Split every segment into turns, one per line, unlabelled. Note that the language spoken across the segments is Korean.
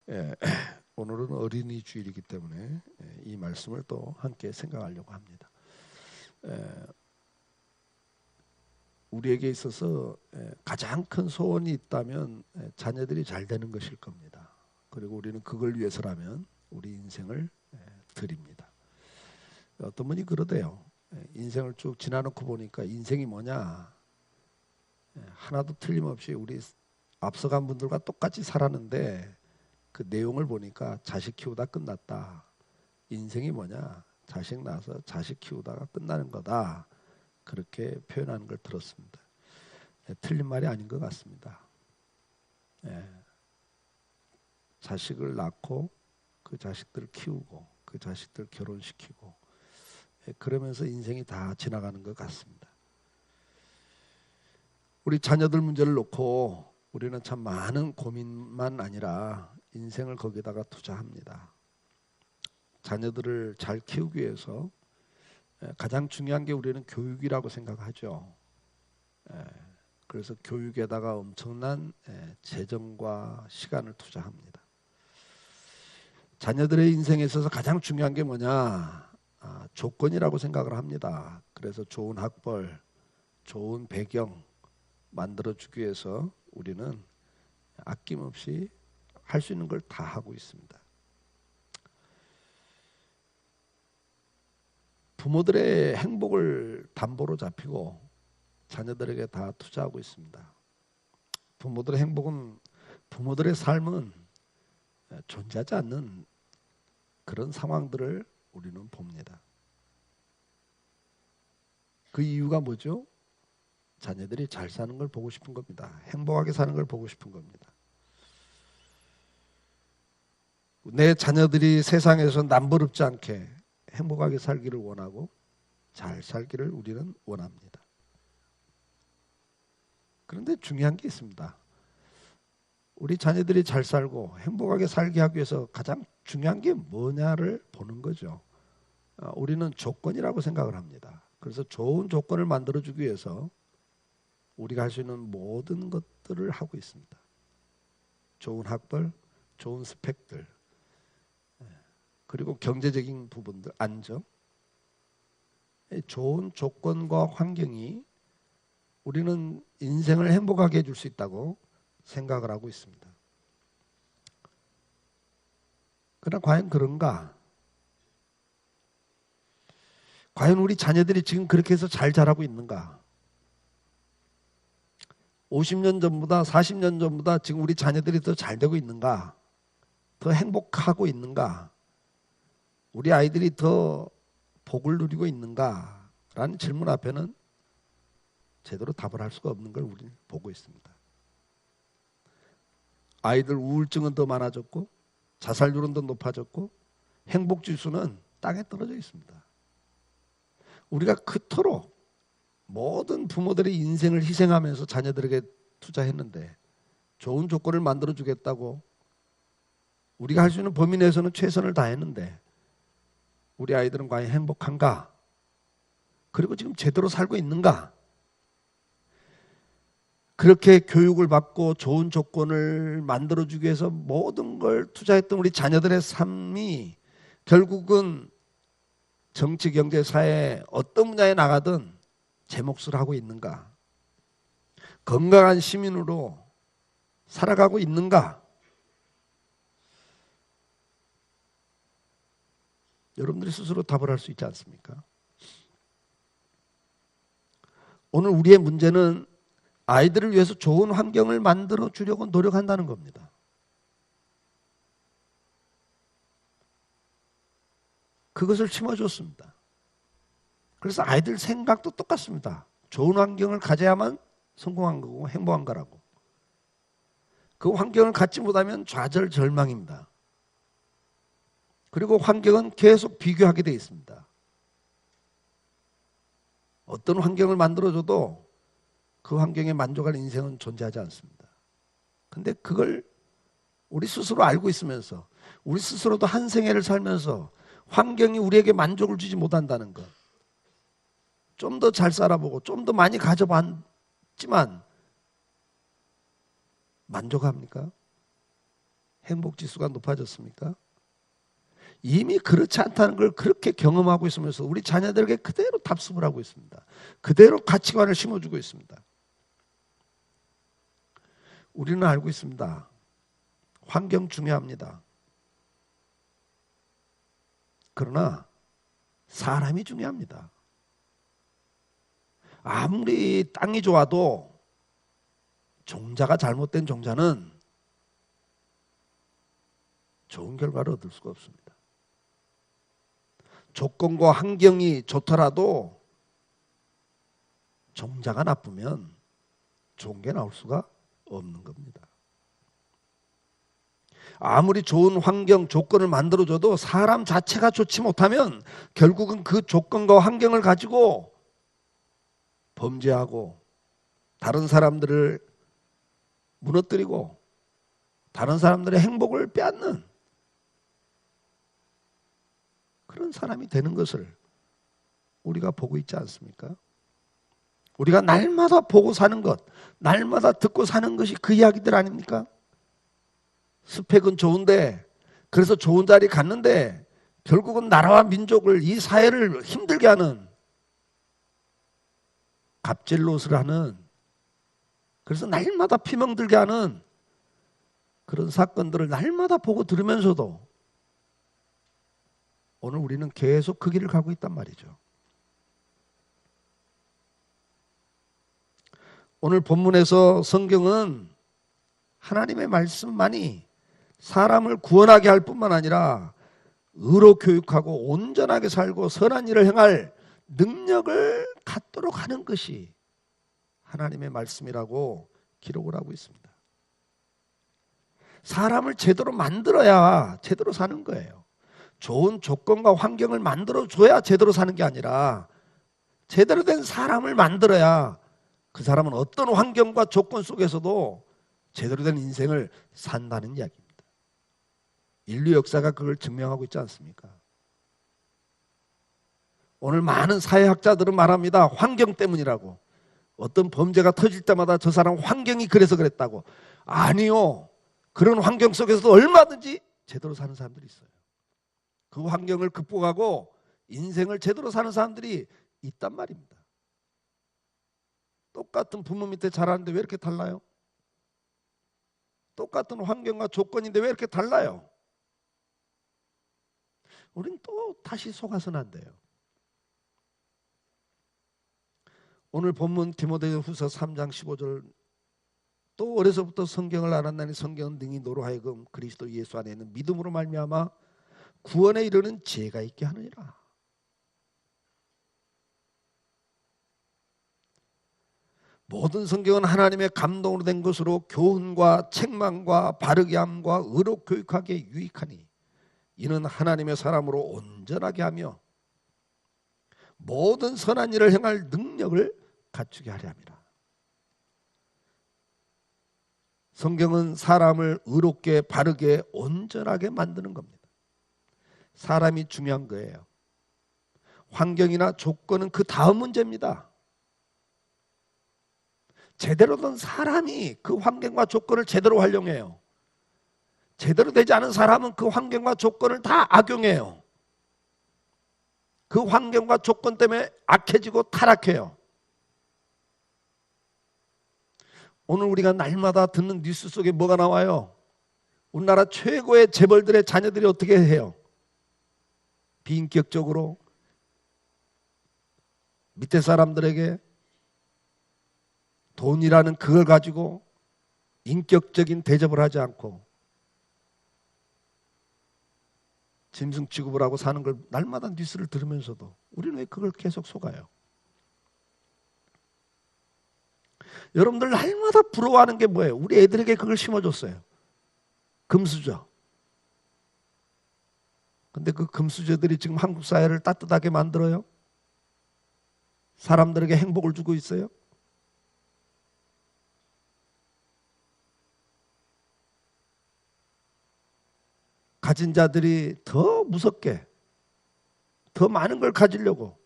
예, 오늘은 어린이 주일이기 때문에 이 말씀을 또 함께 생각하려고 합니다. 우리에게 있어서 가장 큰 소원이 있다면 자녀들이 잘 되는 것일 겁니다. 그리고 우리는 그걸 위해서라면 우리 인생을 드립니다. 어떤 분이 그러대요. 인생을 쭉 지나놓고 보니까 인생이 뭐냐? 하나도 틀림없이 우리 앞서간 분들과 똑같이 살았는데 그 내용을 보니까 자식 키우다 끝났다. 인생이 뭐냐? 자식 낳아서 자식 키우다가 끝나는 거다. 그렇게 표현하는 걸 들었습니다. 틀린 말이 아닌 것 같습니다. 자식을 낳고 그 자식들을 키우고 그 자식들 결혼시키고 그러면서 인생이 다 지나가는 것 같습니다. 우리 자녀들 문제를 놓고 우리는 참 많은 고민만 아니라 인생을 거기다가 투자합니다. 자녀들을 잘 키우기 위해서 가장 중요한 게 우리는 교육이라고 생각하죠. 그래서 교육에다가 엄청난 재정과 시간을 투자합니다. 자녀들의 인생에 있어서 가장 중요한 게 뭐냐? 조건이라고 생각을 합니다. 그래서 좋은 학벌, 좋은 배경 만들어주기 위해서 우리는 아낌없이 할 수 있는 걸 다 하고 있습니다. 부모들의 행복을 담보로 잡히고 자녀들에게 다 투자하고 있습니다. 부모들의 행복은, 부모들의 삶은 존재하지 않는 그런 상황들을 우리는 봅니다. 그 이유가 뭐죠? 자녀들이 잘 사는 걸 보고 싶은 겁니다. 행복하게 사는 걸 보고 싶은 겁니다. 내 자녀들이 세상에서 남부럽지 않게 행복하게 살기를 원하고 잘 살기를 우리는 원합니다. 그런데 중요한 게 있습니다. 우리 자녀들이 잘 살고 행복하게 살게 하기 위해서 가장 중요한 게 뭐냐를 보는 거죠. 우리는 조건이라고 생각을 합니다. 그래서 좋은 조건을 만들어주기 위해서 우리가 할 수 있는 모든 것들을 하고 있습니다. 좋은 학벌, 좋은 스펙들, 그리고 경제적인 부분들, 안정, 좋은 조건과 환경이 우리는 인생을 행복하게 해줄 수 있다고 생각을 하고 있습니다. 그러나 과연 그런가? 과연 우리 자녀들이 지금 그렇게 해서 잘 자라고 있는가? 50년 전보다 40년 전보다 지금 우리 자녀들이 더 잘 되고 있는가? 더 행복하고 있는가? 우리 아이들이 더 복을 누리고 있는가? 라는 질문 앞에는 제대로 답을 할 수가 없는 걸 우리는 보고 있습니다. 아이들 우울증은 더 많아졌고 자살률은 더 높아졌고 행복지수는 땅에 떨어져 있습니다. 우리가 그토록 모든 부모들의 인생을 희생하면서 자녀들에게 투자했는데 좋은 조건을 만들어주겠다고 우리가 할 수 있는 범위 내에서는 최선을 다했는데 우리 아이들은 과연 행복한가? 그리고 지금 제대로 살고 있는가? 그렇게 교육을 받고 좋은 조건을 만들어주기 위해서 모든 걸 투자했던 우리 자녀들의 삶이 결국은 정치, 경제, 사회 어떤 분야에 나가든 제 몫을 하고 있는가? 건강한 시민으로 살아가고 있는가? 여러분들이 스스로 답을 할 수 있지 않습니까? 오늘 우리의 문제는 아이들을 위해서 좋은 환경을 만들어 주려고 노력한다는 겁니다. 그것을 심어줬습니다. 그래서 아이들 생각도 똑같습니다. 좋은 환경을 가져야만 성공한 거고 행복한 거라고. 그 환경을 갖지 못하면 좌절절망입니다. 그리고 환경은 계속 비교하게 되어 있습니다. 어떤 환경을 만들어줘도 그 환경에 만족할 인생은 존재하지 않습니다. 근데 그걸 우리 스스로 알고 있으면서 우리 스스로도 한 생애를 살면서 환경이 우리에게 만족을 주지 못한다는 것, 좀 더 잘 살아보고 좀 더 많이 가져봤지만 만족합니까? 행복 지수가 높아졌습니까? 이미 그렇지 않다는 걸 그렇게 경험하고 있으면서 우리 자녀들에게 그대로 답습을 하고 있습니다. 그대로 가치관을 심어주고 있습니다. 우리는 알고 있습니다. 환경 중요합니다. 그러나 사람이 중요합니다. 아무리 땅이 좋아도 종자가 잘못된 종자는 좋은 결과를 얻을 수가 없습니다. 조건과 환경이 좋더라도 종자가 나쁘면 좋은 게 나올 수가 없는 겁니다. 아무리 좋은 환경, 조건을 만들어줘도 사람 자체가 좋지 못하면 결국은 그 조건과 환경을 가지고 범죄하고 다른 사람들을 무너뜨리고 다른 사람들의 행복을 빼앗는 그런 사람이 되는 것을 우리가 보고 있지 않습니까? 우리가 날마다 보고 사는 것, 날마다 듣고 사는 것이 그 이야기들 아닙니까? 스펙은 좋은데, 그래서 좋은 자리 갔는데 결국은 나라와 민족을, 이 사회를 힘들게 하는, 갑질노릇을 하는, 그래서 날마다 피멍들게 하는 그런 사건들을 날마다 보고 들으면서도 오늘 우리는 계속 그 길을 가고 있단 말이죠. 오늘 본문에서 성경은 하나님의 말씀만이 사람을 구원하게 할 뿐만 아니라 의로 교육하고 온전하게 살고 선한 일을 행할 능력을 갖도록 하는 것이 하나님의 말씀이라고 기록을 하고 있습니다. 사람을 제대로 만들어야 제대로 사는 거예요. 좋은 조건과 환경을 만들어줘야 제대로 사는 게 아니라 제대로 된 사람을 만들어야 그 사람은 어떤 환경과 조건 속에서도 제대로 된 인생을 산다는 이야기입니다. 인류 역사가 그걸 증명하고 있지 않습니까? 오늘 많은 사회학자들은 말합니다. 환경 때문이라고. 어떤 범죄가 터질 때마다 저 사람 환경이 그래서 그랬다고. 아니요. 그런 환경 속에서도 얼마든지 제대로 사는 사람들이 있어요. 그 환경을 극복하고 인생을 제대로 사는 사람들이 있단 말입니다. 똑같은 부모 밑에 자라는데 왜 이렇게 달라요? 똑같은 환경과 조건인데 왜 이렇게 달라요? 우린 또 다시 속아서는 안 돼요. 오늘 본문 디모데후서 3장 15절, 또 어려서부터 성경을 알았나니 성경은 능히 너로 하여금 그리스도 예수 안에 있는 믿음으로 말미암아 구원에 이르는 지혜가 있게 하느니라. 모든 성경은 하나님의 감동으로 된 것으로 교훈과 책망과 바르게 함과 의로 교육하기에 유익하니 이는 하나님의 사람으로 온전하게 하며 모든 선한 일을 행할 능력을 갖추게 하려 함이라. 성경은 사람을 의롭게 바르게 온전하게 만드는 겁니다. 사람이 중요한 거예요. 환경이나 조건은 그 다음 문제입니다. 제대로 된 사람이 그 환경과 조건을 제대로 활용해요. 제대로 되지 않은 사람은 그 환경과 조건을 다 악용해요. 그 환경과 조건 때문에 악해지고 타락해요. 오늘 우리가 날마다 듣는 뉴스 속에 뭐가 나와요? 우리나라 최고의 재벌들의 자녀들이 어떻게 해요? 비인격적으로 밑에 사람들에게 돈이라는 그걸 가지고 인격적인 대접을 하지 않고 짐승 취급을 하고 사는 걸 날마다 뉴스를 들으면서도 우리는 왜 그걸 계속 속아요? 여러분들 날마다 부러워하는 게 뭐예요? 우리 애들에게 그걸 심어줬어요. 금수저. 근데 그 금수저들이 지금 한국 사회를 따뜻하게 만들어요? 사람들에게 행복을 주고 있어요? 가진 자들이 더 무섭게 더 많은 걸 가지려고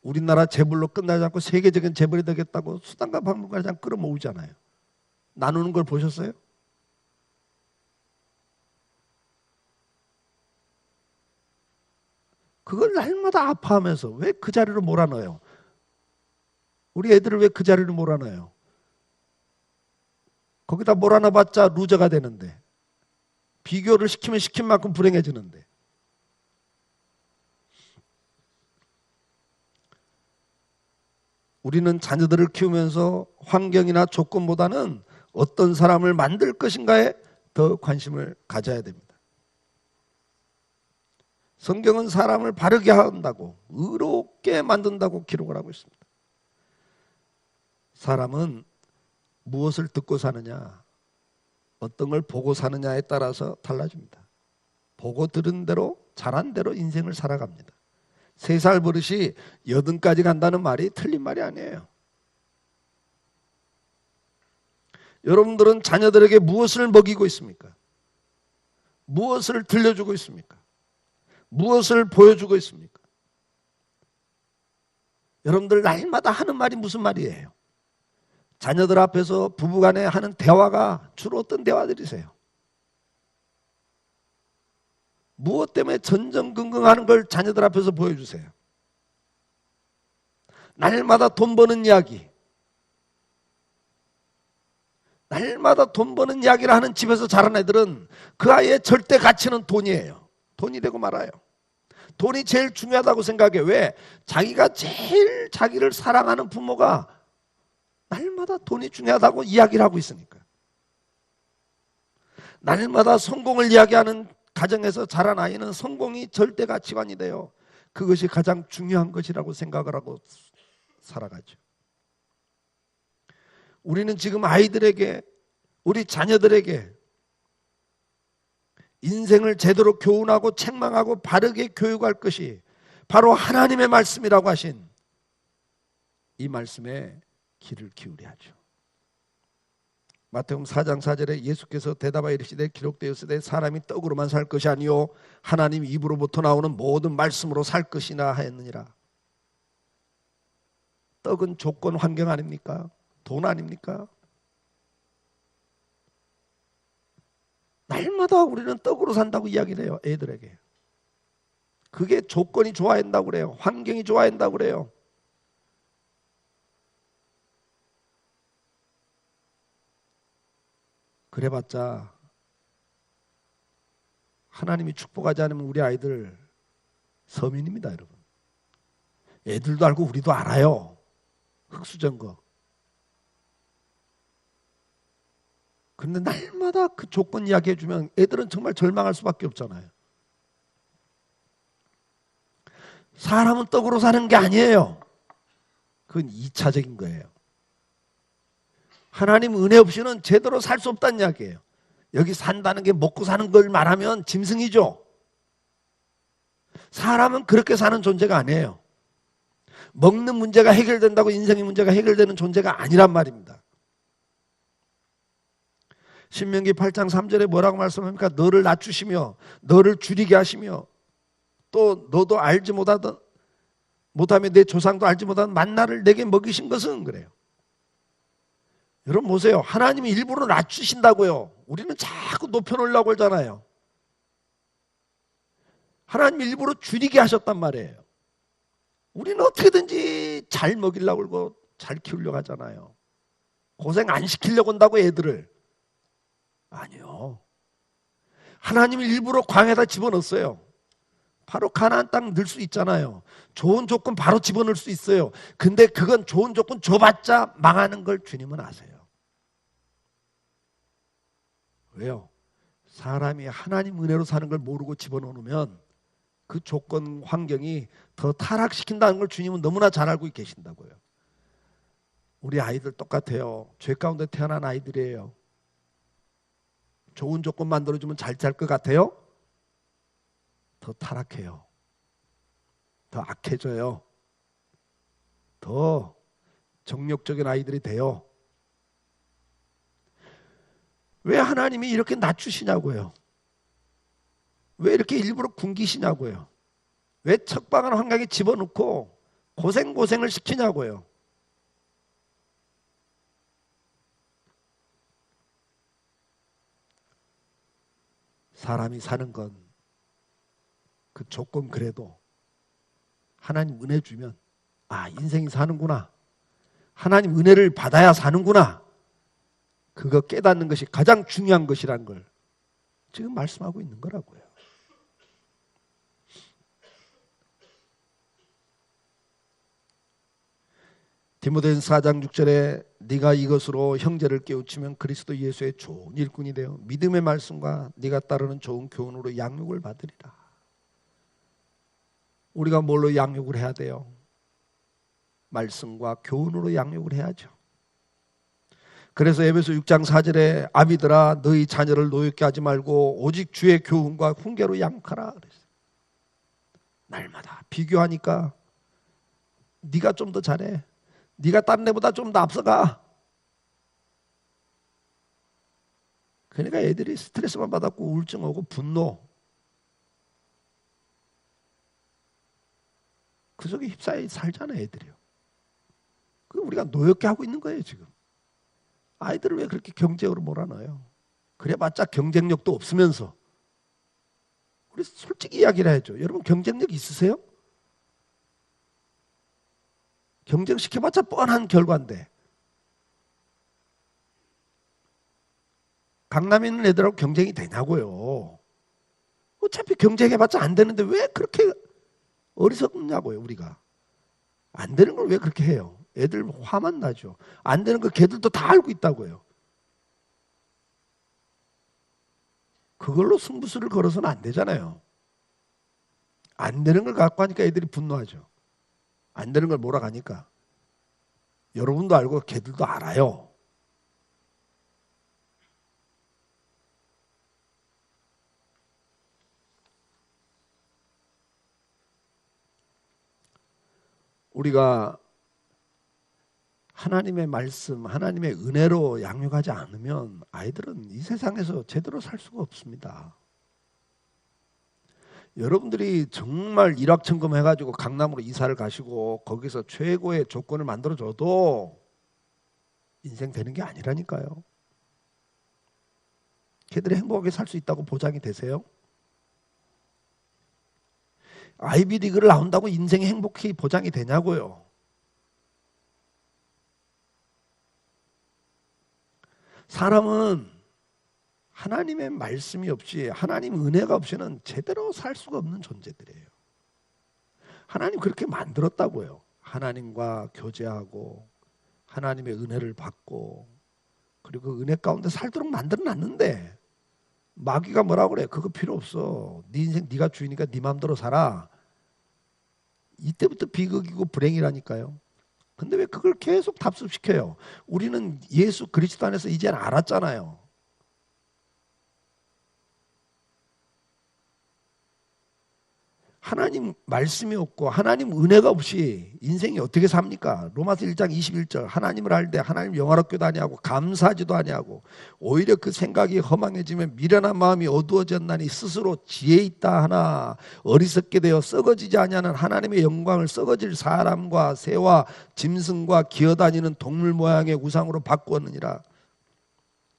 우리나라 재벌로 끝나지 않고 세계적인 재벌이 되겠다고 수단과 방법까지 끌어모으잖아요. 나누는 걸 보셨어요? 그걸 날마다 아파하면서 왜 그 자리로 몰아넣어요? 우리 애들을 왜 그 자리로 몰아넣어요? 거기다 몰아넣어봤자 루저가 되는데, 비교를 시키면 시킨 만큼 불행해지는데. 우리는 자녀들을 키우면서 환경이나 조건보다는 어떤 사람을 만들 것인가에 더 관심을 가져야 됩니다. 성경은 사람을 바르게 한다고, 의롭게 만든다고 기록을 하고 있습니다. 사람은 무엇을 듣고 사느냐, 어떤 걸 보고 사느냐에 따라서 달라집니다. 보고 들은 대로, 자란 대로 인생을 살아갑니다. 3살 버릇이 80까지 간다는 말이 틀린 말이 아니에요. 여러분들은 자녀들에게 무엇을 먹이고 있습니까? 무엇을 들려주고 있습니까? 무엇을 보여주고 있습니까? 여러분들 날마다 하는 말이 무슨 말이에요? 자녀들 앞에서 부부간에 하는 대화가 주로 어떤 대화들이세요? 무엇 때문에 전전긍긍하는 걸 자녀들 앞에서 보여주세요. 날마다 돈 버는 이야기, 날마다 돈 버는 이야기를 하는 집에서 자란 애들은 그 아이의 절대 가치는 돈이에요. 돈이 되고 말아요. 돈이 제일 중요하다고 생각해. 왜? 자기가 제일 자기를 사랑하는 부모가 날마다 돈이 중요하다고 이야기를 하고 있으니까. 날마다 성공을 이야기하는 가정에서 자란 아이는 성공이 절대 가치관이 돼요. 그것이 가장 중요한 것이라고 생각을 하고 살아가죠. 우리는 지금 아이들에게, 우리 자녀들에게 인생을 제대로 교훈하고 책망하고 바르게 교육할 것이 바로 하나님의 말씀이라고 하신 이 말씀에 귀를 기울여야 하죠. 마태복음 4장 4절에 예수께서 대답하여 이르시되 기록되었으되 사람이 떡으로만 살 것이 아니요 하나님 입으로부터 나오는 모든 말씀으로 살 것이나 하였느니라. 떡은 조건 환경 아닙니까? 돈 아닙니까? 날마다 우리는 떡으로 산다고 이야기를 해요. 애들에게. 그게 조건이 좋아야 한다고 그래요. 환경이 좋아야 한다고 그래요. 그래봤자 하나님이 축복하지 않으면 우리 아이들 서민입니다, 여러분. 애들도 알고 우리도 알아요. 흑수저거. 그런데 날마다 그 조건 이야기해주면 애들은 정말 절망할 수밖에 없잖아요. 사람은 떡으로 사는 게 아니에요. 그건 2차적인 거예요. 하나님 은혜 없이는 제대로 살 수 없다는 이야기예요. 여기 산다는 게 먹고 사는 걸 말하면 짐승이죠. 사람은 그렇게 사는 존재가 아니에요. 먹는 문제가 해결된다고 인생의 문제가 해결되는 존재가 아니란 말입니다. 신명기 8장 3절에 뭐라고 말씀합니까? 너를 낮추시며 너를 줄이게 하시며 또 너도 알지 못하며 내 조상도 알지 못한 만나를 내게 먹이신 것은 그래요. 여러분 보세요. 하나님이 일부러 낮추신다고요. 우리는 자꾸 높여놓으려고 하잖아요. 하나님이 일부러 줄이게 하셨단 말이에요. 우리는 어떻게든지 잘 먹이려고 그러고 잘 키우려고 하잖아요. 고생 안 시키려고 한다고 애들을. 아니요. 하나님이 일부러 광야에다 집어넣었어요. 바로 가나안 땅 넣을 수 있잖아요. 좋은 조건 바로 집어넣을 수 있어요. 근데 그건 좋은 조건 줘봤자 망하는 걸 주님은 아세요. 왜요? 사람이 하나님 은혜로 사는 걸 모르고 집어넣으면 그 조건 환경이 더 타락시킨다는 걸 주님은 너무나 잘 알고 계신다고요. 우리 아이들 똑같아요. 죄 가운데 태어난 아이들이에요. 좋은 조건 만들어주면 잘 살 것 같아요? 더 타락해요. 더 악해져요. 더 정욕적인 아이들이 돼요. 왜 하나님이 이렇게 낮추시냐고요. 왜 이렇게 일부러 굶기시냐고요. 왜 척박한 환경에 집어넣고 고생을 시키냐고요. 사람이 사는 건 그 조건 그래도 하나님 은혜 주면 인생이 사는구나. 하나님 은혜를 받아야 사는구나. 그거 깨닫는 것이 가장 중요한 것이라는 걸 지금 말씀하고 있는 거라고요. 디모데전서 4장 6절에 네가 이것으로 형제를 깨우치면 그리스도 예수의 좋은 일꾼이 되어 믿음의 말씀과 네가 따르는 좋은 교훈으로 양육을 받으리라. 우리가 뭘로 양육을 해야 돼요? 말씀과 교훈으로 양육을 해야죠. 그래서 에베소 6장 4절에 아비들아 너희 자녀를 노엽게 하지 말고 오직 주의 교훈과 훈계로 양육하라 그랬어요. 날마다 비교하니까 네가 좀 더 잘해. 네가 다른 애보다 좀 더 앞서가. 그러니까 애들이 스트레스만 받았고 우울증 오고 분노 그 속에 휩싸여 살잖아요. 애들이요. 그 우리가 노엽게 하고 있는 거예요. 지금 아이들을 왜 그렇게 경쟁으로 몰아넣어요? 그래봤자 경쟁력도 없으면서. 우리 솔직히 이야기를 해야죠. 여러분 경쟁력 있으세요? 경쟁시켜봤자 뻔한 결과인데 강남에 있는 애들하고 경쟁이 되냐고요. 어차피 경쟁해봤자 안 되는데 왜 그렇게 어리석냐고요. 우리가 안 되는 걸 왜 그렇게 해요? 애들 화만 나죠. 안 되는 거 걔들도 다 알고 있다고요. 그걸로 승부수를 걸어서는 안 되잖아요. 안 되는 걸 갖고 하니까 애들이 분노하죠. 안 되는 걸 몰아가니까. 여러분도 알고 걔들도 알아요. 우리가 하나님의 말씀, 하나님의 은혜로 양육하지 않으면 아이들은 이 세상에서 제대로 살 수가 없습니다. 여러분들이 정말 일확천금 해가지고 강남으로 이사를 가시고 거기서 최고의 조건을 만들어줘도 인생 되는 게 아니라니까요. 걔들이 행복하게 살 수 있다고 보장이 되세요? 아이비리그를 나온다고 인생이 행복히 보장이 되냐고요. 사람은 하나님의 말씀이 없이 하나님 은혜가 없이는 제대로 살 수가 없는 존재들이에요. 하나님 그렇게 만들었다고요. 하나님과 교제하고 하나님의 은혜를 받고 그리고 그 은혜 가운데 살도록 만들어놨는데 마귀가 뭐라고 그래? 그거 필요 없어. 네 인생 네가 주인이니까 네 마음대로 살아. 이때부터 비극이고 불행이라니까요. 근데 왜 그걸 계속 답습시켜요? 우리는 예수 그리스도 안에서 이제는 알았잖아요. 하나님 말씀이 없고 하나님 은혜가 없이 인생이 어떻게 삽니까? 로마서 1장 21절 하나님을 알 때 하나님 영화롭게도 아니하고 감사하지도 아니하고 오히려 그 생각이 허망해지면 미련한 마음이 어두워졌나니 스스로 지혜 있다 하나 어리석게 되어 썩어지지 아니하는 하나님의 영광을 썩어질 사람과 새와 짐승과 기어다니는 동물 모양의 우상으로 바꾸었느니라.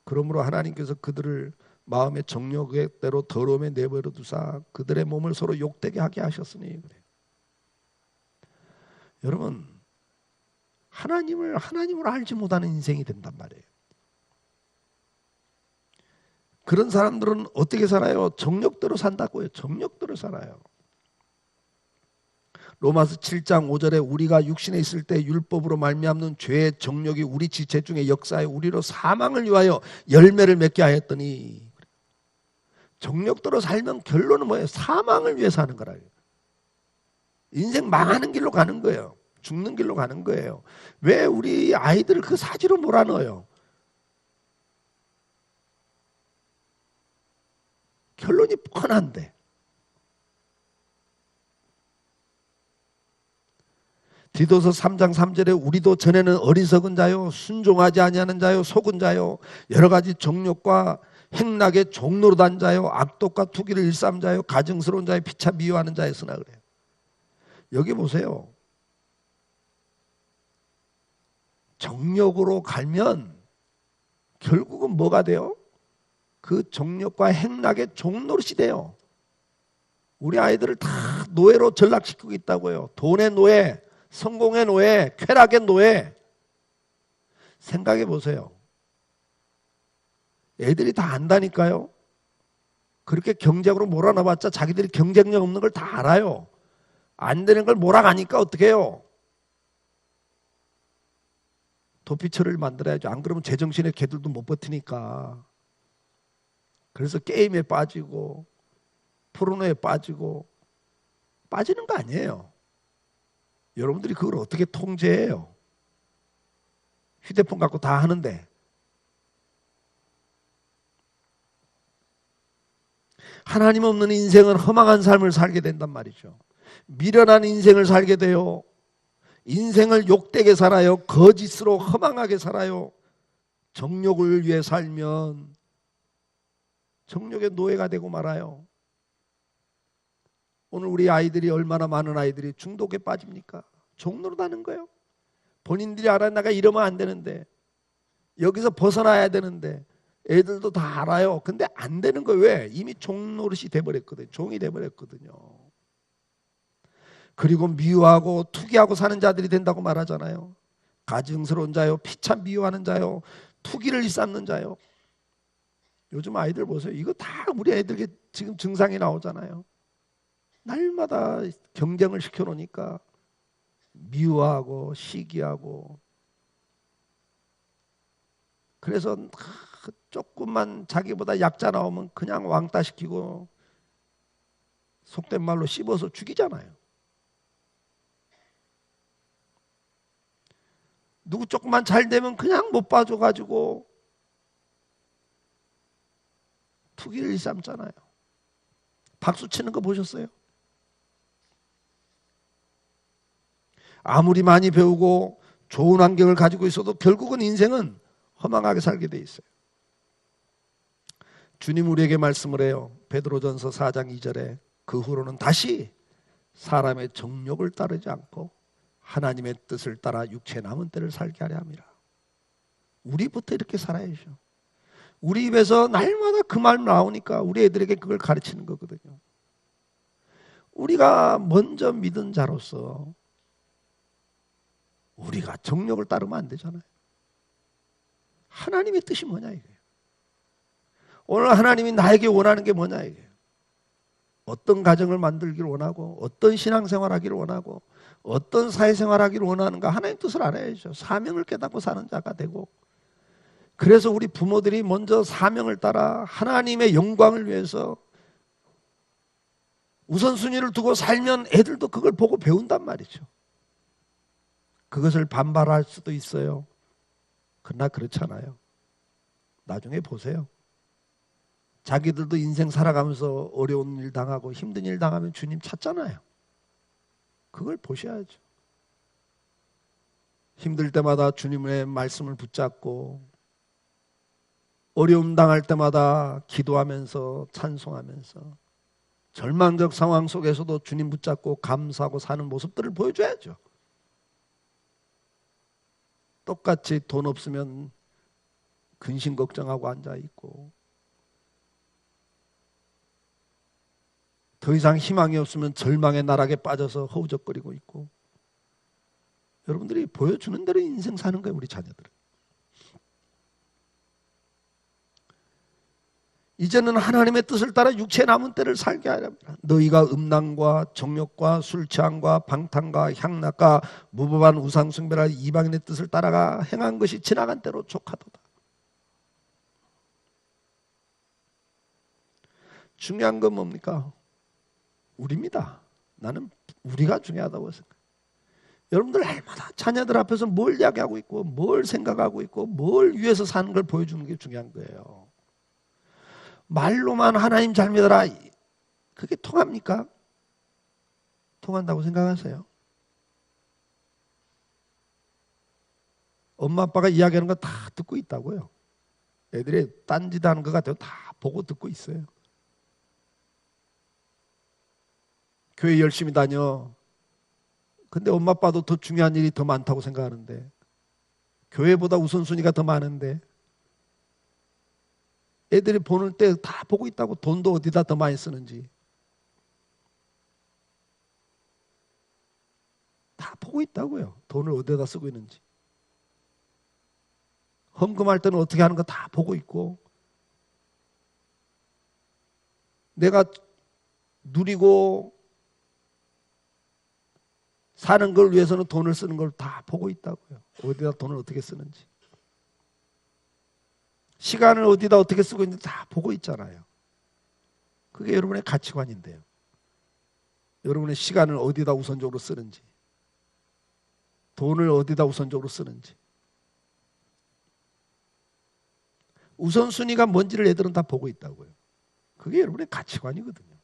그러므로 하나님께서 그들을 마음의 정욕대로 더러움에 내버려 두사 그들의 몸을 서로 욕되게 하게 하셨으니 그래요. 여러분 하나님을 알지 못하는 인생이 된단 말이에요. 그런 사람들은 어떻게 살아요? 정욕대로 산다고요. 정욕대로 살아요. 로마서 7장 5절에 우리가 육신에 있을 때 율법으로 말미암는 죄의 정욕이 우리 지체 중에 역사해 우리로 사망을 위하여 열매를 맺게 하였더니 정욕대로 살면 결론은 뭐예요? 사망을 위해 사는 거라요. 인생 망하는 길로 가는 거예요. 죽는 길로 가는 거예요. 왜 우리 아이들을 그 사지로 몰아넣어요? 결론이 뻔한데. 디도서 3장 3절에 우리도 전에는 어리석은 자요 순종하지 아니하는 자요 속은 자요 여러 가지 정욕과 행락의 종로로 단 자요 악독과 투기를 일삼 자요 가증스러운 자요 피차 미워하는 자였으나 그래요. 여기 보세요. 정욕으로 갈면 결국은 뭐가 돼요? 그 정욕과 행락의 종노릇이 돼요. 우리 아이들을 다 노예로 전락시키고 있다고요. 돈의 노예, 성공의 노예, 쾌락의 노예. 생각해 보세요. 애들이 다 안다니까요. 그렇게 경쟁으로 몰아넣어봤자 자기들이 경쟁력 없는 걸 다 알아요. 안 되는 걸 몰아가니까 어떻게 해요? 도피처를 만들어야죠. 안 그러면 제정신에 걔들도 못 버티니까. 그래서 게임에 빠지고 포르노에 빠지고 빠지는 거 아니에요. 여러분들이 그걸 어떻게 통제해요? 휴대폰 갖고 다 하는데. 하나님 없는 인생은 허망한 삶을 살게 된단 말이죠. 미련한 인생을 살게 돼요. 인생을 욕되게 살아요. 거짓으로 허망하게 살아요. 정욕을 위해 살면 정욕의 노예가 되고 말아요. 오늘 우리 아이들이 얼마나 많은 아이들이 중독에 빠집니까? 종노릇하는 거예요. 본인들이 알아. 내가 이러면 안 되는데, 여기서 벗어나야 되는데, 애들도 다 알아요. 근데 안 되는 거예요. 왜? 이미 종노릇이 돼버렸거든요. 종이 돼버렸거든요. 그리고 미워하고 투기하고 사는 자들이 된다고 말하잖아요. 가증스러운 자요, 피차 미워하는 자요, 투기를 일삼는 자요. 요즘 아이들 보세요. 이거 다 우리 애들에게 지금 증상이 나오잖아요. 날마다 경쟁을 시켜놓으니까 미워하고 시기하고. 그래서 조금만 자기보다 약자 나오면 그냥 왕따시키고 속된 말로 씹어서 죽이잖아요. 누구 조금만 잘 되면 그냥 못 봐줘가지고 투기를 일삼잖아요. 박수 치는 거 보셨어요? 아무리 많이 배우고 좋은 환경을 가지고 있어도 결국은 인생은 허망하게 살게 돼 있어요. 주님 우리에게 말씀을 해요. 베드로전서 4장 2절에 그 후로는 다시 사람의 정욕을 따르지 않고 하나님의 뜻을 따라 육체 남은 때를 살게 하려 함이라. 우리부터 이렇게 살아야죠. 우리 입에서 날마다 그 말 나오니까 우리 애들에게 그걸 가르치는 거거든요. 우리가 먼저 믿은 자로서 우리가 정욕을 따르면 안 되잖아요. 하나님의 뜻이 뭐냐 이거예요. 오늘 하나님이 나에게 원하는 게 뭐냐 이거예요. 어떤 가정을 만들기를 원하고 어떤 신앙생활 하기를 원하고 어떤 사회생활 하기를 원하는가 하나님 뜻을 알아야죠. 사명을 깨닫고 사는 자가 되고. 그래서 우리 부모들이 먼저 사명을 따라 하나님의 영광을 위해서 우선순위를 두고 살면 애들도 그걸 보고 배운단 말이죠. 그것을 반발할 수도 있어요. 그러나 그렇잖아요. 나중에 보세요. 자기들도 인생 살아가면서 어려운 일 당하고 힘든 일 당하면 주님 찾잖아요. 그걸 보셔야죠. 힘들 때마다 주님의 말씀을 붙잡고 어려움 당할 때마다 기도하면서 찬송하면서 절망적 상황 속에서도 주님 붙잡고 감사하고 사는 모습들을 보여줘야죠. 똑같이 돈 없으면 근심 걱정하고 앉아있고 더 이상 희망이 없으면 절망의 나락에 빠져서 허우적거리고 있고. 여러분들이 보여주는 대로 인생 사는 거예요. 우리 자녀들은. 이제는 하나님의 뜻을 따라 육체의 남은 때를 살게 하려 합니다. 너희가 음란과 정욕과 술취함과 방탕과 향락과 무법한 우상숭배라 이방인의 뜻을 따라가 행한 것이 지나간 때로 족하도다. 중요한 건 뭡니까? 우리입니다. 나는 우리가 중요하다고 생각해요. 여러분들 날마다 자녀들 앞에서 뭘 이야기하고 있고 뭘 생각하고 있고 뭘 위해서 사는 걸 보여주는 게 중요한 거예요. 말로만 하나님 잘 믿어라, 그게 통합니까? 통한다고 생각하세요? 엄마 아빠가 이야기하는 거 다 듣고 있다고요. 애들이 딴짓하는 것 같아요. 다 보고 듣고 있어요. 교회 열심히 다녀. 근데 엄마 아빠도 더 중요한 일이 더 많다고 생각하는데, 교회보다 우선순위가 더 많은데 애들이 보는 때 다 보고 있다고. 돈도 어디다 더 많이 쓰는지. 다 보고 있다고요. 돈을 어디다 쓰고 있는지. 헌금할 때는 어떻게 하는 거 다 보고 있고, 내가 누리고 사는 걸 위해서는 돈을 쓰는 걸 다 보고 있다고요. 어디다 돈을 어떻게 쓰는지. 시간을 어디다 어떻게 쓰고 있는지 다 보고 있잖아요. 그게 여러분의 가치관인데요. 여러분의 시간을 어디다 우선적으로 쓰는지, 돈을 어디다 우선적으로 쓰는지, 우선순위가 뭔지를 애들은 다 보고 있다고요. 그게 여러분의 가치관이거든요.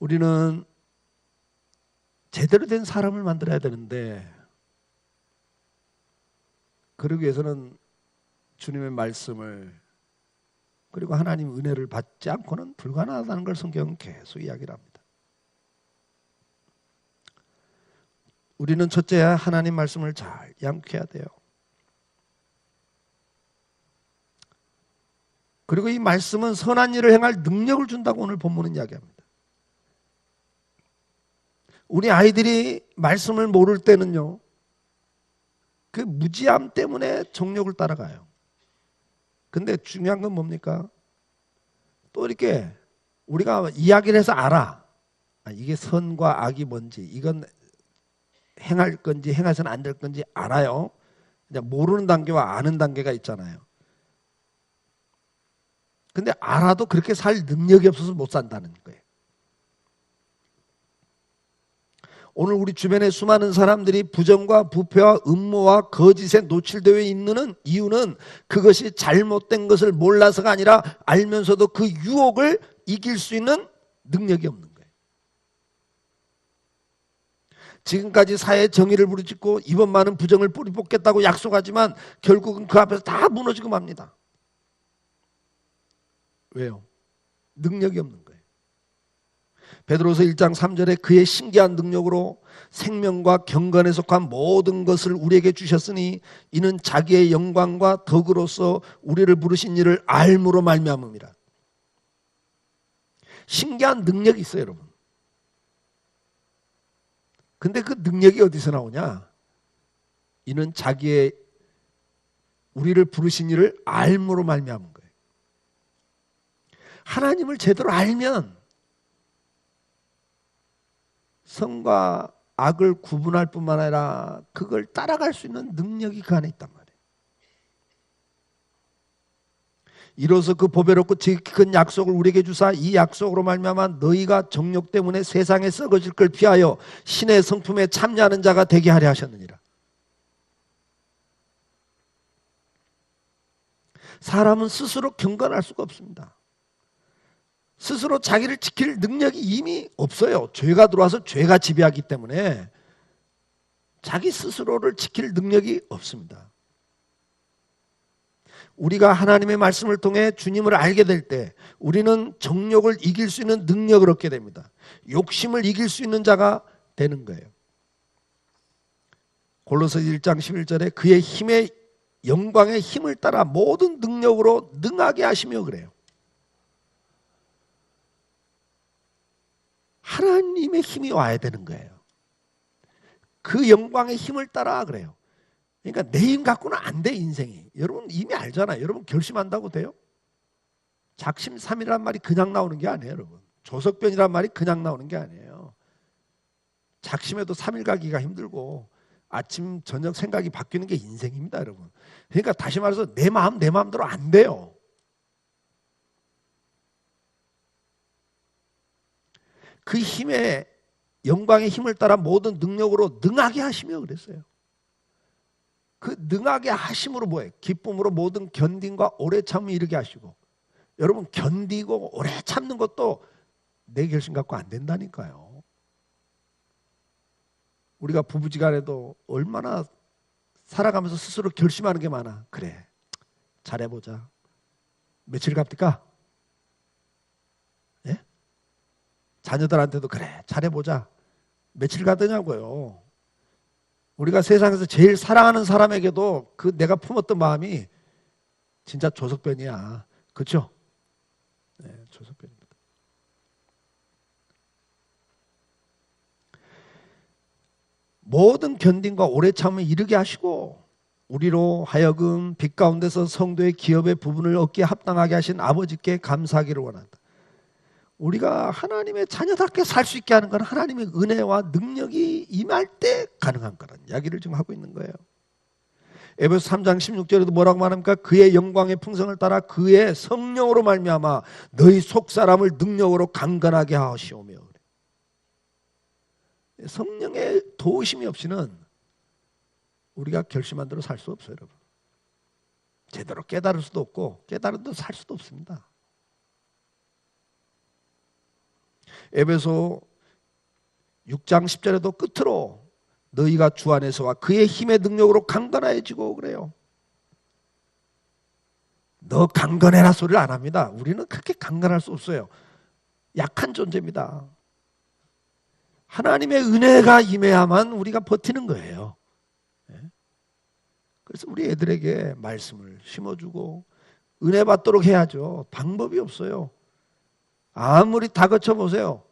우리는 제대로 된 사람을 만들어야 되는데, 그러기 위해서는 주님의 말씀을 그리고 하나님 은혜를 받지 않고는 불가능하다는 걸 성경은 계속 이야기를 합니다. 우리는 첫째 하나님 말씀을 잘 양육해야 돼요. 그리고 이 말씀은 선한 일을 행할 능력을 준다고 오늘 본문은 이야기합니다. 우리 아이들이 말씀을 모를 때는요, 그 무지함 때문에 정욕을 따라가요. 근데 중요한 건 뭡니까? 또 이렇게 우리가 이야기를 해서 알아. 이게 선과 악이 뭔지, 이건 행할 건지 행해서는 안 될 건지 알아요. 그냥 모르는 단계와 아는 단계가 있잖아요. 근데 알아도 그렇게 살 능력이 없어서 못 산다는 거예요. 오늘 우리 주변에 수많은 사람들이 부정과 부패와 음모와 거짓에 노출되어 있는 이유는 그것이 잘못된 것을 몰라서가 아니라 알면서도 그 유혹을 이길 수 있는 능력이 없는 거예요. 지금까지 사회의 정의를 부르짖고 이번만은 부정을 뿌리 뽑겠다고 약속하지만 결국은 그 앞에서 다 무너지고 맙니다. 왜요? 능력이 없는 거예요. 베드로서 1장 3절에 그의 신기한 능력으로 생명과 경건에 속한 모든 것을 우리에게 주셨으니 이는 자기의 영광과 덕으로서 우리를 부르신 이를 알므로 말미암음이라. 신기한 능력이 있어요, 여러분. 근데 그 능력이 어디서 나오냐? 이는 자기의 우리를 부르신 이를 알므로 말미암은 거예요. 하나님을 제대로 알면 선과 악을 구분할 뿐만 아니라 그걸 따라갈 수 있는 능력이 그 안에 있단 말이에요. 이로써 그 보배롭고 지극히 큰 약속을 우리에게 주사 이 약속으로 말미암아 너희가 정욕 때문에 세상에 썩어질 걸 피하여 신의 성품에 참여하는 자가 되게 하려 하셨느니라. 사람은 스스로 경건할 수가 없습니다. 스스로 자기를 지킬 능력이 이미 없어요. 죄가 들어와서 죄가 지배하기 때문에 자기 스스로를 지킬 능력이 없습니다. 우리가 하나님의 말씀을 통해 주님을 알게 될 때 우리는 정욕을 이길 수 있는 능력을 얻게 됩니다. 욕심을 이길 수 있는 자가 되는 거예요. 골로새서 1장 11절에 그의 힘의 영광의 힘을 따라 모든 능력으로 능하게 하시며 그래요. 하나님의 힘이 와야 되는 거예요. 그 영광의 힘을 따라 그래요. 그러니까 내 힘 갖고는 안 돼, 인생이. 여러분 이미 알잖아요. 여러분 결심한다고 돼요? 작심삼일이란 말이 그냥 나오는 게 아니에요, 여러분. 조석변이란 말이 그냥 나오는 게 아니에요. 작심해도 3일 가기가 힘들고 아침 저녁 생각이 바뀌는 게 인생입니다, 여러분. 그러니까 다시 말해서 내 마음대로 안 돼요. 그 힘의 영광의 힘을 따라 모든 능력으로 능하게 하시며 그랬어요. 그 능하게 하심으로 뭐예요? 기쁨으로 모든 견딘과 오래 참음을 이르게 하시고. 여러분 견디고 오래 참는 것도 내 결심 갖고 안 된다니까요. 우리가 부부지간에도 얼마나 살아가면서 스스로 결심하는 게 많아. 그래, 잘해보자. 며칠 갑니까? 예? 자녀들한테도 그래, 잘해보자. 며칠 가더냐고요. 우리가 세상에서 제일 사랑하는 사람에게도 그 내가 품었던 마음이 진짜 조석변이야. 그렇죠? 6배입니다. 모든 견딘과 오래 참음을 이르게 하시고 우리로 하여금 빛 가운데서 성도의 기업의 부분을 얻기에 합당하게 하신 아버지께 감사하기를 원한다. 우리가 하나님의 자녀답게 살 수 있게 하는 건 하나님의 은혜와 능력이 임할 때 가능한 거란 이야기를 지금 하고 있는 거예요. 에베소 3장 16절에도 뭐라고 말합니까? 그의 영광의 풍성을 따라 그의 성령으로 말미암아 너희 속사람을 능력으로 강건하게 하시오며. 성령의 도우심이 없이는 우리가 결심한 대로 살 수 없어요, 여러분. 제대로 깨달을 수도 없고 깨달은 대로 살 수도 없습니다. 에베소 6장 10절에도 끝으로 너희가 주 안에서와 그의 힘의 능력으로 강건해지고 그래요. 너 강건해라 소리를 안 합니다. 우리는 그렇게 강건할 수 없어요. 약한 존재입니다. 하나님의 은혜가 임해야만 우리가 버티는 거예요. 그래서 우리 애들에게 말씀을 심어주고 은혜 받도록 해야죠. 방법이 없어요. 아무리 다그쳐 보세요.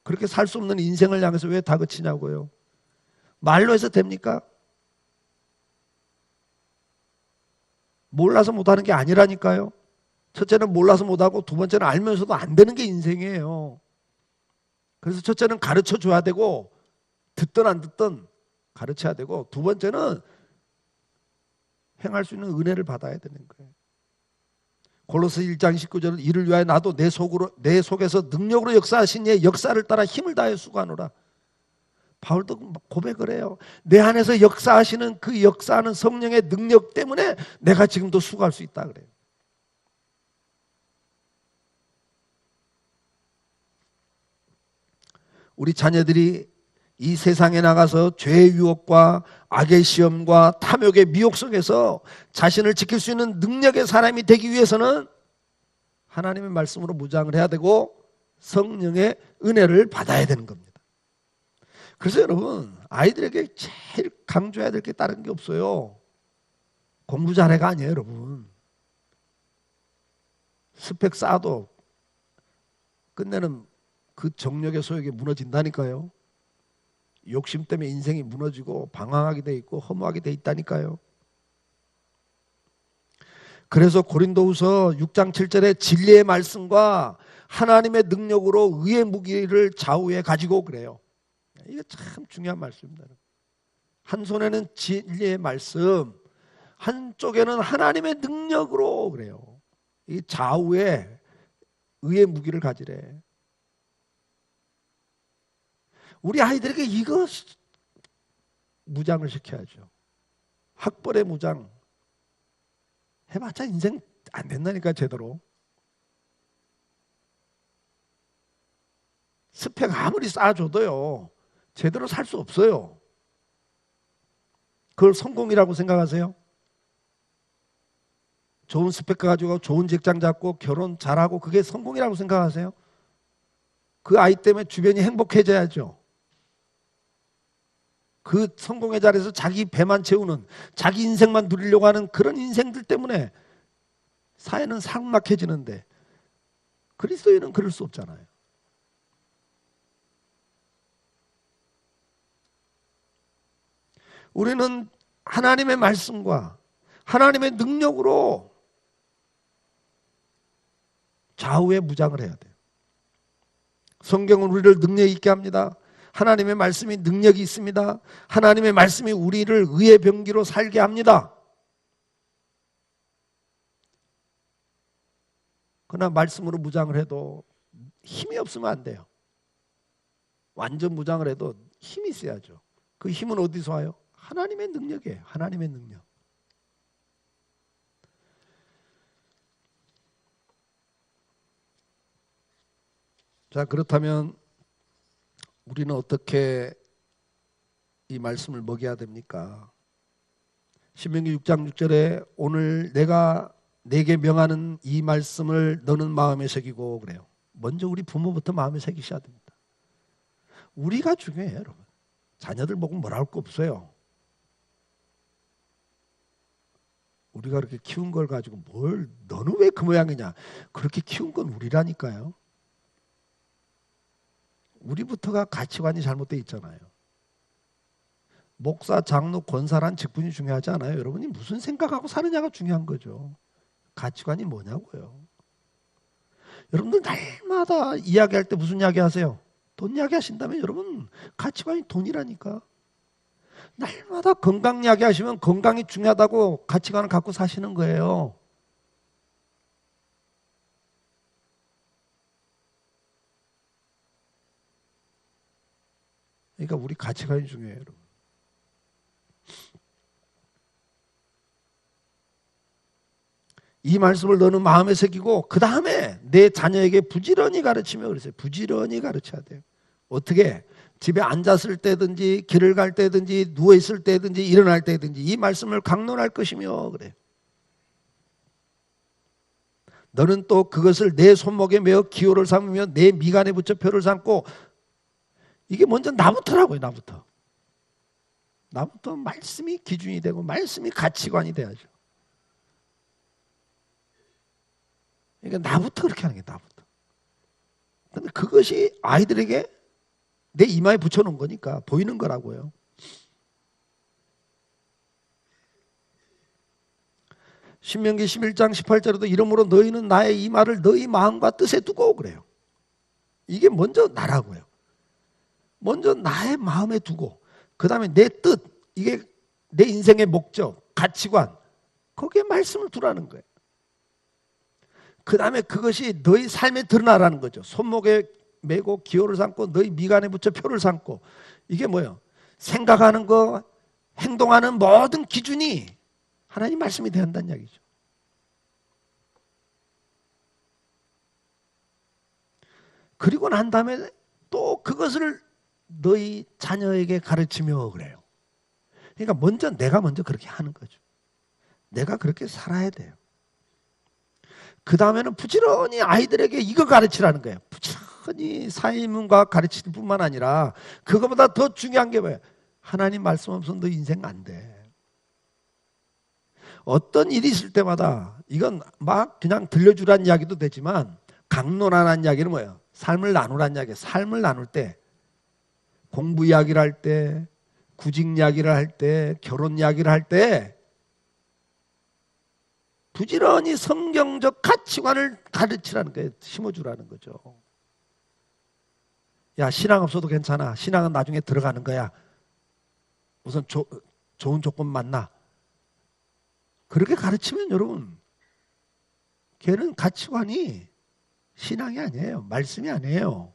그렇게 살 수 없는 인생을 향해서 왜 다그치냐고요. 말로 해서 됩니까? 몰라서 못하는 게 아니라니까요. 첫째는 몰라서 못하고 두 번째는 알면서도 안 되는 게 인생이에요. 그래서 첫째는 가르쳐 줘야 되고 듣든 안 듣든 가르쳐야 되고 두 번째는 행할 수 있는 은혜를 받아야 되는 거예요. 골로새 1장 19절은 이를 위하여 나도 내 속에서 능력으로 역사하신 이의 역사를 따라 힘을 다해 수고하노라. 바울도 고백을 해요. 내 안에서 역사하시는 그 역사하는 성령의 능력 때문에 내가 지금도 수고할 수 있다 그래요. 우리 자녀들이 이 세상에 나가서 죄의 유혹과 악의 시험과 탐욕의 미혹 속에서 자신을 지킬 수 있는 능력의 사람이 되기 위해서는 하나님의 말씀으로 무장을 해야 되고 성령의 은혜를 받아야 되는 겁니다. 그래서 여러분 아이들에게 제일 강조해야 될 게 다른 게 없어요. 공부 잘해가 아니에요, 여러분. 스펙 쌓아도 끝내는 그 정력의 소욕이 무너진다니까요. 욕심 때문에 인생이 무너지고 방황하게 돼 있고 허무하게 돼 있다니까요. 그래서 고린도후서 6장 7절에 진리의 말씀과 하나님의 능력으로 의의 무기를 좌우에 가지고 그래요. 이게 참 중요한 말씀입니다. 한 손에는 진리의 말씀, 한쪽에는 하나님의 능력으로 그래요. 이 좌우에 의의 무기를 가지래. 우리 아이들에게 이거 무장을 시켜야죠. 학벌의 무장 해봤자 인생 안 된다니까 제대로. 스펙 아무리 쌓아줘도요 제대로 살 수 없어요. 그걸 성공이라고 생각하세요? 좋은 스펙 가지고 좋은 직장 잡고 결혼 잘하고 그게 성공이라고 생각하세요? 그 아이 때문에 주변이 행복해져야죠. 그 성공의 자리에서 자기 배만 채우는 자기 인생만 누리려고 하는 그런 인생들 때문에 사회는 삭막해지는데 그리스도인은 그럴 수 없잖아요. 우리는 하나님의 말씀과 하나님의 능력으로 좌우에 무장을 해야 돼요. 성경은 우리를 능력 있게 합니다. 하나님의 말씀이 능력이 있습니다. 하나님의 말씀이 우리를 의의 병기로 살게 합니다. 그러나 말씀으로 무장을 해도 힘이 없으면 안 돼요. 완전 무장을 해도 힘이 있어야죠. 그 힘은 어디서 와요? 하나님의 능력이에요. 하나님의 능력. 자, 그렇다면 우리는 어떻게 이 말씀을 먹여야 됩니까? 신명기 6장 6절에 오늘 내가 내게 명하는 이 말씀을 너는 마음에 새기고 그래요. 먼저 우리 부모부터 마음에 새기셔야 됩니다. 우리가 중요해요, 여러분. 자녀들 보고 뭐라 할 거 없어요. 우리가 그렇게 키운 걸 가지고 뭘 너는 왜 그 모양이냐. 그렇게 키운 건 우리라니까요. 우리부터가 가치관이 잘못되어 있잖아요. 목사, 장로, 권사란 직분이 중요하지 않아요. 여러분이 무슨 생각하고 사느냐가 중요한 거죠. 가치관이 뭐냐고요. 여러분들 날마다 이야기할 때 무슨 이야기 하세요? 돈 이야기 하신다면 여러분 가치관이 돈이라니까. 날마다 건강 이야기 하시면 건강이 중요하다고 가치관을 갖고 사시는 거예요. 그러니까 우리 가치관이 중요해요, 여러분. 이 말씀을 너는 마음에 새기고 그 다음에 내 자녀에게 부지런히 가르치며 그랬어요. 부지런히 가르쳐야 돼요. 어떻게? 집에 앉았을 때든지 길을 갈 때든지 누워있을 때든지 일어날 때든지 이 말씀을 강론할 것이며 그래요. 너는 또 그것을 내 손목에 메어 기호를 삼으며 내 미간에 붙여 표를 삼고. 이게 먼저 나부터라고요. 나부터 말씀이 기준이 되고 말씀이 가치관이 돼야죠. 그러니까 나부터 그렇게 하는 게 나부터. 근데 그것이 아이들에게 내 이마에 붙여놓은 거니까 보이는 거라고요. 신명기 11장 18절에도 이러므로 너희는 나의 이 말을 너희 마음과 뜻에 두고 그래요. 이게 먼저 나라고요. 먼저 나의 마음에 두고 그 다음에 내 뜻, 이게 내 인생의 목적, 가치관, 거기에 말씀을 두라는 거예요. 그 다음에 그것이 너희 삶에 드러나라는 거죠. 손목에 메고 기호를 삼고 너희 미간에 붙여 표를 삼고. 이게 뭐예요? 생각하는 거, 행동하는 모든 기준이 하나님 말씀이 돼야 한다는 이야기죠. 그리고 난 다음에 또 그것을 너희 자녀에게 가르치며 그래요. 그러니까 내가 먼저 그렇게 하는 거죠. 내가 그렇게 살아야 돼요. 그 다음에는 부지런히 아이들에게 이거 가르치라는 거예요. 부지런히 사회인문과 가르치는 뿐만 아니라 그거보다 더 중요한 게 뭐예요? 하나님 말씀 없으면 너 인생 안 돼. 어떤 일이 있을 때마다 이건 막 그냥 들려주라는 이야기도 되지만 강론하는 이야기는 뭐예요? 삶을 나누라는 이야기예요. 삶을 나눌 때 공부 이야기를 할 때, 구직 이야기를 할 때, 결혼 이야기를 할 때 부지런히 성경적 가치관을 가르치라는 거예요. 심어주라는 거죠. 야, 신앙 없어도 괜찮아. 신앙은 나중에 들어가는 거야. 우선 좋은 조건 만나. 그렇게 가르치면 여러분, 걔는 가치관이 신앙이 아니에요. 말씀이 아니에요.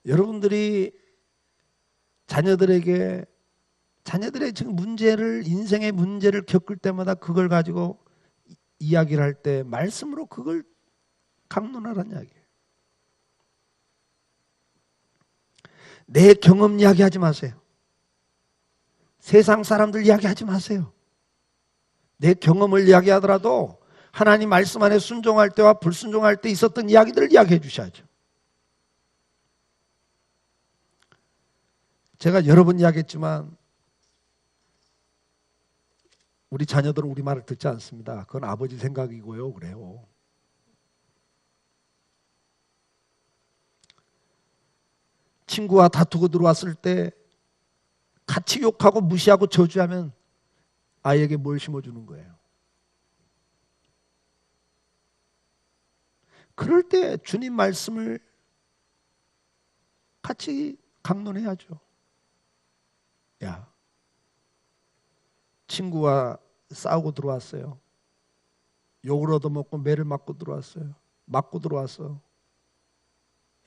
여러분들이 자녀들의 지금 인생의 문제를 겪을 때마다 그걸 가지고 이야기를 할 때 말씀으로 그걸 강론하라는 이야기예요. 내 경험 이야기하지 마세요. 세상 사람들 이야기하지 마세요. 내 경험을 이야기하더라도 하나님 말씀 안에 순종할 때와 불순종할 때 있었던 이야기들을 이야기해 주셔야죠. 제가 여러 번 이야기했지만 우리 자녀들은 우리 말을 듣지 않습니다. 그건 아버지 생각이고요. 그래요. 친구와 다투고 들어왔을 때 같이 욕하고 무시하고 저주하면 아이에게 뭘 심어주는 거예요? 그럴 때 주님 말씀을 같이 강론해야죠. 야, 친구와 싸우고 들어왔어요. 욕을 얻어먹고 매를 맞고 들어왔어요. 맞고 들어왔어.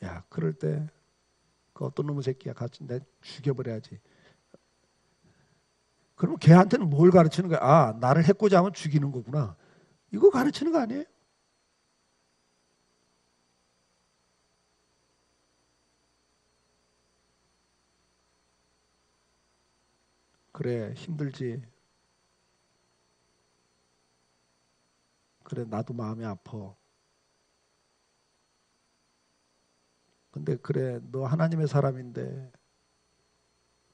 야, 그럴 때 그 어떤 놈의 새끼야 같이 내 죽여버려야지. 그럼 걔한테는 뭘 가르치는 거야? 아, 나를 해코지 하면 죽이는 거구나. 이거 가르치는 거 아니에요? 그래, 힘들지. 그래, 나도 마음이 아파. 근데 그래, 너 하나님의 사람인데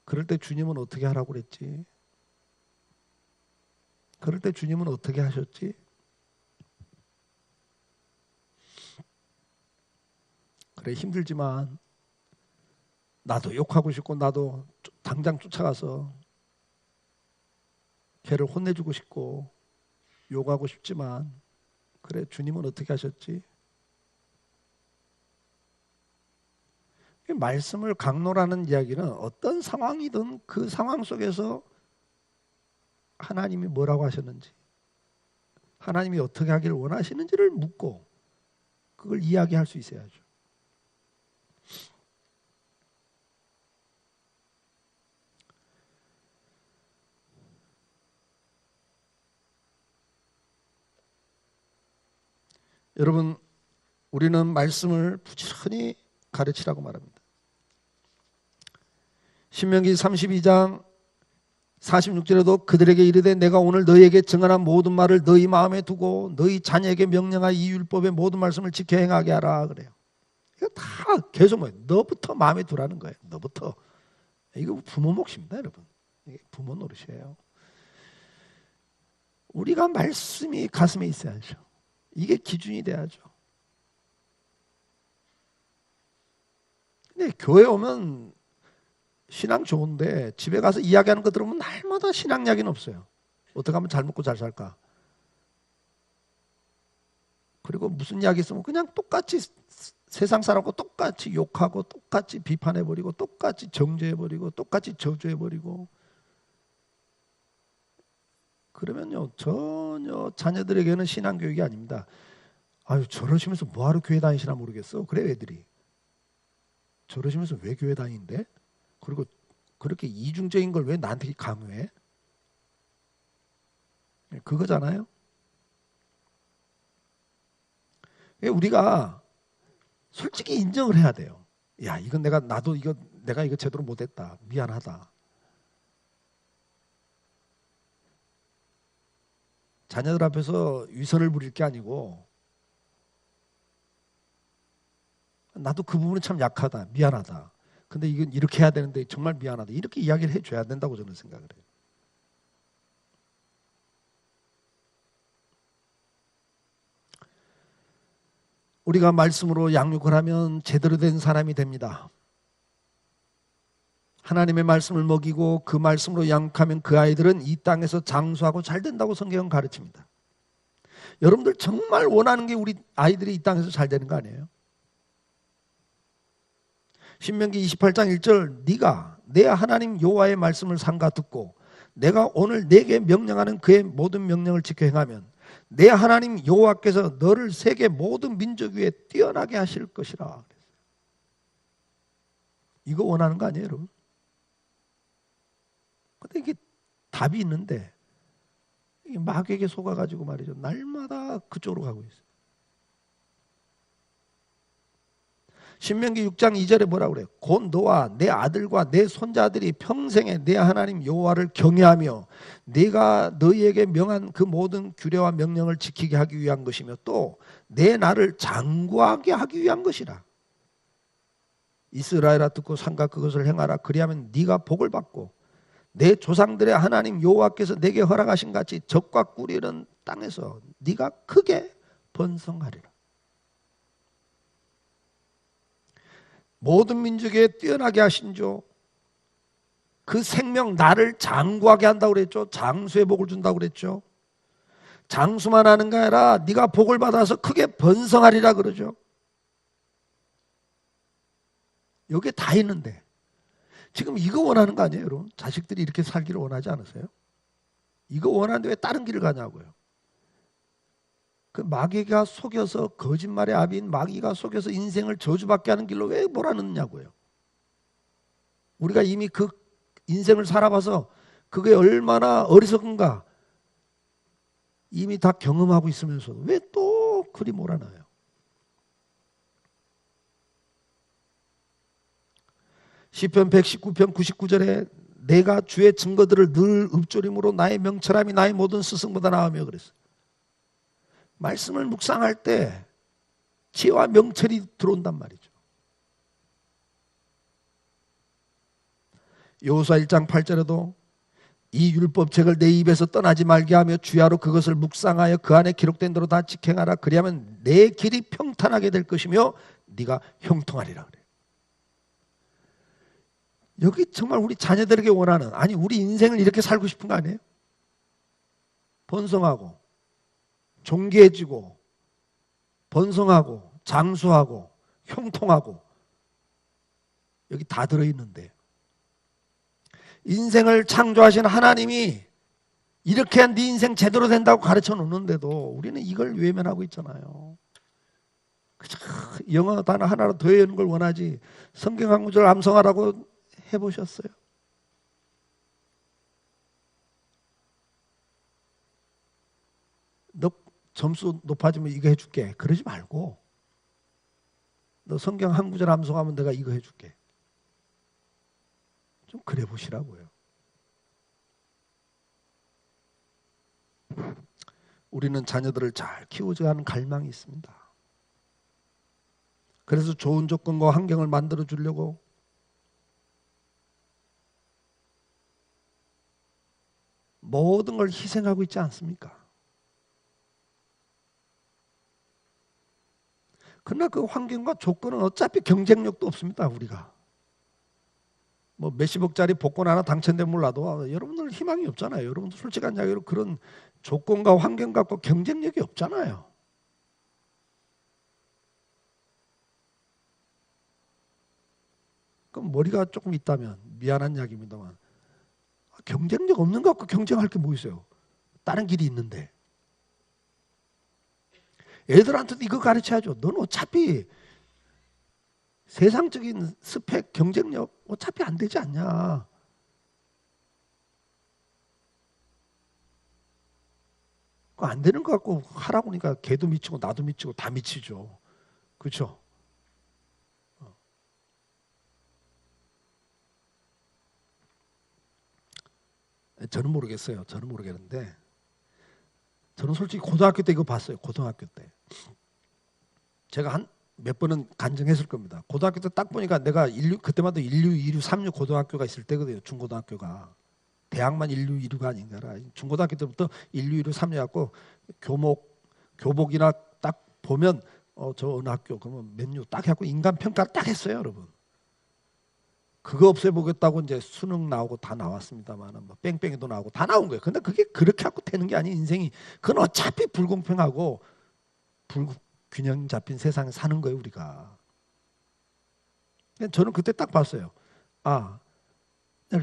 그럴 때 주님은 어떻게 하라고 그랬지? 그럴 때 주님은 어떻게 하셨지? 그래, 힘들지만 나도 욕하고 싶고 나도 당장 쫓아가서 걔를 혼내주고 싶고 욕하고 싶지만 그래, 주님은 어떻게 하셨지? 말씀을 강론하는 이야기는 어떤 상황이든 그 상황 속에서 하나님이 뭐라고 하셨는지, 하나님이 어떻게 하기를 원하시는지를 묻고 그걸 이야기할 수 있어야죠. 여러분, 우리는 말씀을 부지런히 가르치라고 말합니다. 신명기 32장 46절에도 그들에게 이르되 내가 오늘 너희에게 증언한 모든 말을 너희 마음에 두고 너희 자녀에게 명령한 이 율법의 모든 말씀을 지켜 행하게 하라 그래요. 이거 다 계속 뭐예요? 너부터 마음에 두라는 거예요. 너부터. 이거 부모 몫입니다, 여러분. 이게 부모 노릇이에요. 우리가 말씀이 가슴에 있어야죠. 이게 기준이 돼야죠. 근데 교회 오면 신앙 좋은데 집에 가서 이야기하는 거 들으면 날마다 신앙 이야기는 없어요. 어떻게 하면 잘 먹고 잘 살까? 그리고 무슨 이야기 있으면 그냥 똑같이 세상 사람하고 똑같이 욕하고 똑같이 비판해버리고 똑같이 정죄해버리고 똑같이 저주해버리고 그러면요 전혀 자녀들에게는 신앙교육이 아닙니다. 아유 저러시면서 뭐하러 교회 다니시나 모르겠어. 그래 애들이. 저러시면서 왜 교회 다니는데? 그리고 그렇게 이중적인 걸 왜 나한테 강요해? 그거잖아요. 우리가 솔직히 인정을 해야 돼요. 야, 이건 내가 이거 제대로 못했다. 미안하다. 자녀들 앞에서 위선을 부릴 게 아니고 나도 그 부분은 참 약하다. 미안하다. 근데 이건 이렇게 해야 되는데 정말 미안하다. 이렇게 이야기를 해줘야 된다고 저는 생각을 해요. 우리가 말씀으로 양육을 하면 제대로 된 사람이 됩니다. 하나님의 말씀을 먹이고 그 말씀으로 양육하면 그 아이들은 이 땅에서 장수하고 잘 된다고 성경은 가르칩니다. 여러분들 정말 원하는 게 우리 아이들이 이 땅에서 잘 되는 거 아니에요? 신명기 28장 1절 네가 내 하나님 여호와의 말씀을 삼가 듣고 내가 오늘 네게 명령하는 그의 모든 명령을 지켜 행하면 내 하나님 여호와께서 너를 세계 모든 민족 위에 뛰어나게 하실 것이라. 이거 원하는 거 아니에요, 여러분? 근데 이게 답이 있는데 마귀에게 속아가지고 말이죠. 날마다 그쪽으로 가고 있어요. 신명기 6장 2절에 뭐라고 그래요? 곧 너와 내 아들과 내 손자들이 평생에 내 하나님 여호와를 경외하며 내가 너희에게 명한 그 모든 규례와 명령을 지키게 하기 위한 것이며 또 내 나를 장구하게 하기 위한 것이라. 이스라엘아 듣고 삼가 그것을 행하라. 그리하면 네가 복을 받고 내 조상들의 하나님 여호와께서 내게 허락하신 같이 적과 꿀이 흐르는 땅에서 네가 크게 번성하리라. 모든 민족에 뛰어나게 하신 주 그 생명 나를 장구하게 한다고 그랬죠. 장수의 복을 준다고 그랬죠. 장수만 하는 게 아니라 네가 복을 받아서 크게 번성하리라 그러죠. 여기에 다 있는데 지금 이거 원하는 거 아니에요, 여러분? 자식들이 이렇게 살기를 원하지 않으세요? 이거 원하는데 왜 다른 길을 가냐고요. 그 마귀가 속여서 거짓말의 아비인 마귀가 속여서 인생을 저주받게 하는 길로 왜 몰아넣느냐고요. 우리가 이미 그 인생을 살아봐서 그게 얼마나 어리석은가 이미 다 경험하고 있으면서 왜 또 그리 몰아넣어요. 시편 119편 99절에 내가 주의 증거들을 늘 읊조림으로 나의 명철함이 나의 모든 스승보다 나으며 그랬어요. 말씀을 묵상할 때 지혜와 명철이 들어온단 말이죠. 여호수아 1장 8절에도 이 율법책을 내 입에서 떠나지 말게 하며 주야로 그것을 묵상하여 그 안에 기록된 대로 다 직행하라. 그리하면 내 길이 평탄하게 될 것이며 네가 형통하리라 그래요. 여기 정말 우리 자녀들에게 원하는, 아니 우리 인생을 이렇게 살고 싶은 거 아니에요? 번성하고 존귀해지고 번성하고 장수하고 형통하고, 여기 다 들어있는데 인생을 창조하신 하나님이 이렇게 한 네 인생 제대로 된다고 가르쳐 놓는데도 우리는 이걸 외면하고 있잖아요. 그저 영어 단어 하나로 더 외우는 걸 원하지 성경 한 구절 암송하라고 해보셨어요? 너 점수 높아지면 이거 해줄게 그러지 말고, 너 성경 한 구절 암송하면 내가 이거 해줄게, 좀 그래 보시라고요. 우리는 자녀들을 잘 키우자 하는 갈망이 있습니다. 그래서 좋은 조건과 환경을 만들어 주려고 모든 걸 희생하고 있지 않습니까? 그러나 그 환경과 조건은 어차피 경쟁력도 없습니다. 우리가 뭐 몇십억짜리 복권 하나 당첨되면 몰라도 여러분들 희망이 없잖아요. 여러분들 솔직한 이야기로 그런 조건과 환경 갖고 경쟁력이 없잖아요. 그럼 머리가 조금 있다면 미안한 이야기입니다만 경쟁력 없는 것 갖고 경쟁할 게 뭐 있어요? 다른 길이 있는데. 애들한테도 이거 가르쳐야죠. 넌 어차피 세상적인 스펙, 경쟁력 어차피 안 되지 않냐. 그거 안 되는 것 같고 하라고 하니까 걔도 미치고 나도 미치고 다 미치죠. 그렇죠? 저는 모르겠어요. 저는 모르겠는데 저는 솔직히 고등학교 때 이거 봤어요. 고등학교 때. 제가 한 몇 번은 간증했을 겁니다. 고등학교 때 딱 보니까 내가 그때마다 1류, 2류, 3류 고등학교가 있을 때거든요. 중고등학교가. 대학만 1류, 2류가 아닌가라. 중고등학교 때부터 1류, 2류, 3류 갖고 교복이나 딱 보면 저 어느 학교 그러면 몇 류 딱 해갖고 인간평가를 딱 했어요, 여러분. 그거 없애보겠다고 이제 수능 나오고 다 나왔습니다만, 뭐 뺑뺑이도 나오고 다 나온 거예요. 근데 그게 그렇게 갖고 되는 게 아닌 인생이, 그건 어차피 불공평하고 균형 잡힌 세상에 사는 거예요, 우리가. 저는 그때 딱 봤어요.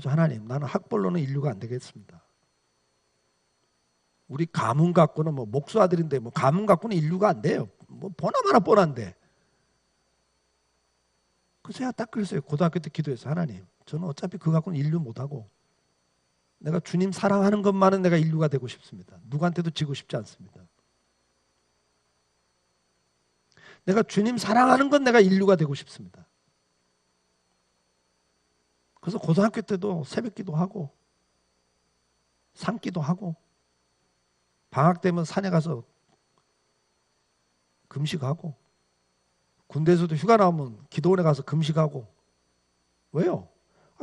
하나님, 나는 학벌로는 인류가 안 되겠습니다. 우리 가문 갖고는 뭐 목수 아들인데 뭐 가문 갖고는 인류가 안 돼요. 뭐 보나마나 뻔한데. 그래서 제가 딱 그랬어요. 고등학교 때 기도했어요. 하나님, 저는 어차피 그거 갖고는 인류 못하고 내가 주님 사랑하는 것만은 내가 인류가 되고 싶습니다. 누구한테도 지고 싶지 않습니다. 내가 주님 사랑하는 건 내가 인류가 되고 싶습니다. 그래서 고등학교 때도 새벽기도 하고 산기도 하고 방학 되면 산에 가서 금식하고 군대에서도 휴가 나오면 기도원에 가서 금식하고. 왜요?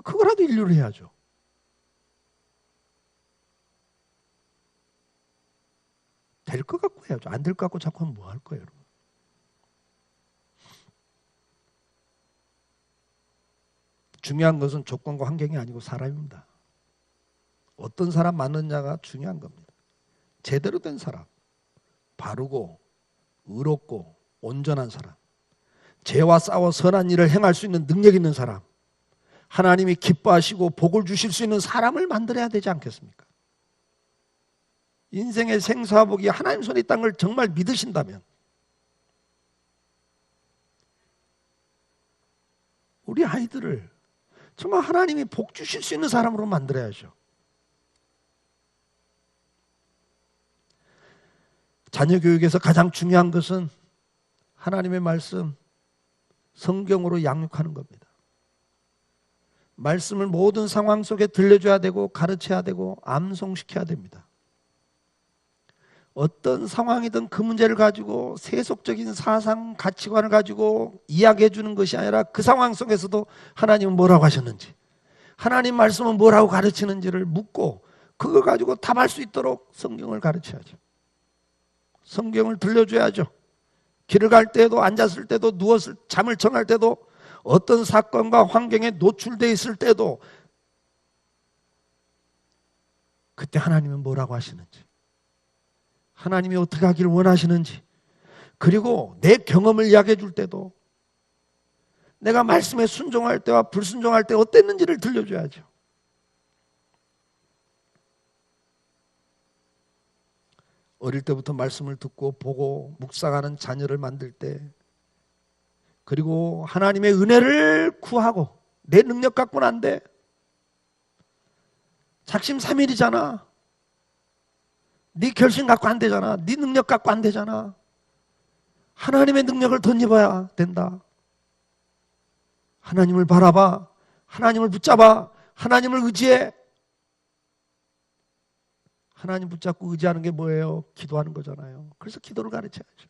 그거라도 인류를 해야죠. 될 것 같고 해야죠. 안 될 것 같고 자꾸 하면 뭐 할 거예요, 여러분? 중요한 것은 조건과 환경이 아니고 사람입니다. 어떤 사람 만느냐가 중요한 겁니다. 제대로 된 사람, 바르고 의롭고 온전한 사람, 죄와 싸워 선한 일을 행할 수 있는 능력 있는 사람, 하나님이 기뻐하시고 복을 주실 수 있는 사람을 만들어야 되지 않겠습니까? 인생의 생사복이 하나님 손에 있다는 걸 정말 믿으신다면 우리 아이들을 정말 하나님이 복 주실 수 있는 사람으로 만들어야죠. 자녀 교육에서 가장 중요한 것은 하나님의 말씀, 성경으로 양육하는 겁니다. 말씀을 모든 상황 속에 들려줘야 되고 가르쳐야 되고 암송시켜야 됩니다. 어떤 상황이든 그 문제를 가지고 세속적인 사상, 가치관을 가지고 이야기해 주는 것이 아니라 그 상황 속에서도 하나님은 뭐라고 하셨는지, 하나님 말씀은 뭐라고 가르치는지를 묻고 그걸 가지고 답할 수 있도록 성경을 가르쳐야죠. 성경을 들려줘야죠. 길을 갈 때도, 앉았을 때도, 누웠을 잠을 청할 때도, 어떤 사건과 환경에 노출되어 있을 때도 그때 하나님은 뭐라고 하시는지, 하나님이 어떻게 하기를 원하시는지, 그리고 내 경험을 이야기해 줄 때도 내가 말씀에 순종할 때와 불순종할 때 어땠는지를 들려줘야죠. 어릴 때부터 말씀을 듣고 보고 묵상하는 자녀를 만들 때, 그리고 하나님의 은혜를 구하고, 내 능력 갖고는 안 돼. 작심삼일이잖아. 네 결심 갖고 안 되잖아. 네 능력 갖고 안 되잖아. 하나님의 능력을 덧입어야 된다. 하나님을 바라봐. 하나님을 붙잡아. 하나님을 의지해. 하나님 붙잡고 의지하는 게 뭐예요? 기도하는 거잖아요. 그래서 기도를 가르쳐야죠.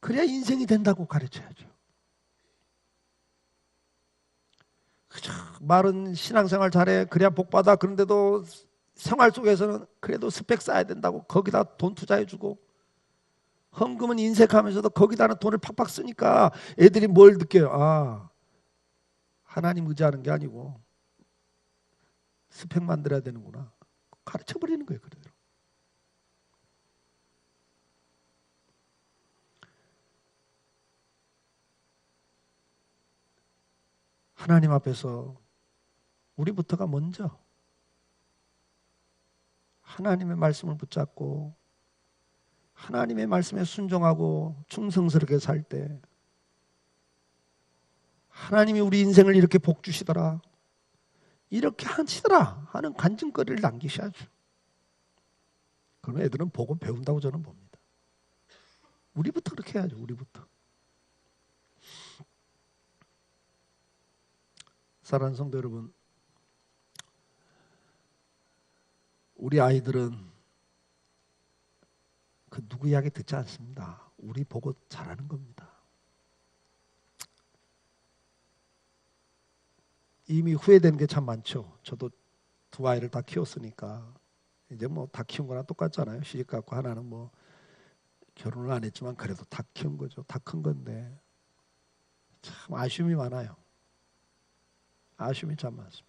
그래야 인생이 된다고 가르쳐야죠. 그저 말은 신앙생활 잘해, 그래야 복받아. 그런데도 생활 속에서는 그래도 스펙 쌓아야 된다고 거기다 돈 투자해주고, 헌금은 인색하면서도 거기다는 돈을 팍팍 쓰니까 애들이 뭘 느껴요? 아, 하나님 의지하는 게 아니고 스펙 만들어야 되는구나. 가르쳐버리는 거예요. 그대로. 하나님 앞에서 우리부터가 먼저 하나님의 말씀을 붙잡고 하나님의 말씀에 순종하고 충성스럽게 살 때 하나님이 우리 인생을 이렇게 복 주시더라, 이렇게 하시더라 하는 간증거리를 남기셔야죠. 그러면 애들은 보고 배운다고 저는 봅니다. 우리부터 그렇게 해야죠. 우리부터. 사랑하는 성도 여러분, 우리 아이들은 그 누구 이야기 듣지 않습니다. 우리 보고 자라는 겁니다. 이미 후회되는 게 참 많죠. 저도 두 아이를 다 키웠으니까 이제 뭐 다 키운 거랑 똑같잖아요. 시집 갖고 하나는 뭐 결혼을 안 했지만 그래도 다 키운 거죠. 다 큰 건데 참 아쉬움이 많아요. 아쉬움이 참 많습니다.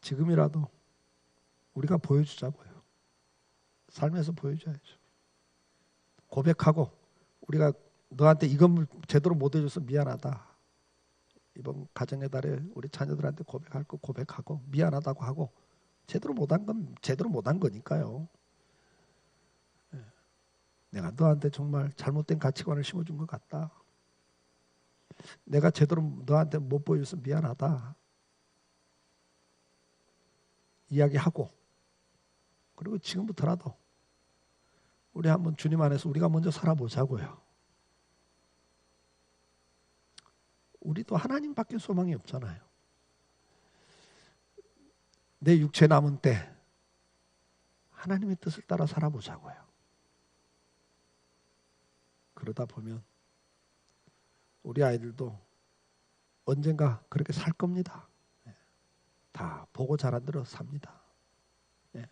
지금이라도 우리가 보여주자고요. 삶에서 보여줘야죠. 고백하고, 우리가 너한테 이건 제대로 못 해줘서 미안하다. 이번 가정의 달에 우리 자녀들한테 고백할 거 고백하고 미안하다고 하고, 제대로 못한 건 제대로 못한 거니까요. 내가 너한테 정말 잘못된 가치관을 심어준 것 같다. 내가 제대로 너한테 못 보여줘서 미안하다. 이야기하고, 그리고 지금부터라도 우리 한번 주님 안에서 우리가 먼저 살아보자고요. 우리도 하나님밖에 소망이 없잖아요. 내 육체 남은 때 하나님의 뜻을 따라 살아보자고요. 그러다 보면 우리 아이들도 언젠가 그렇게 살 겁니다. 다 보고 자란 대로 삽니다. 예.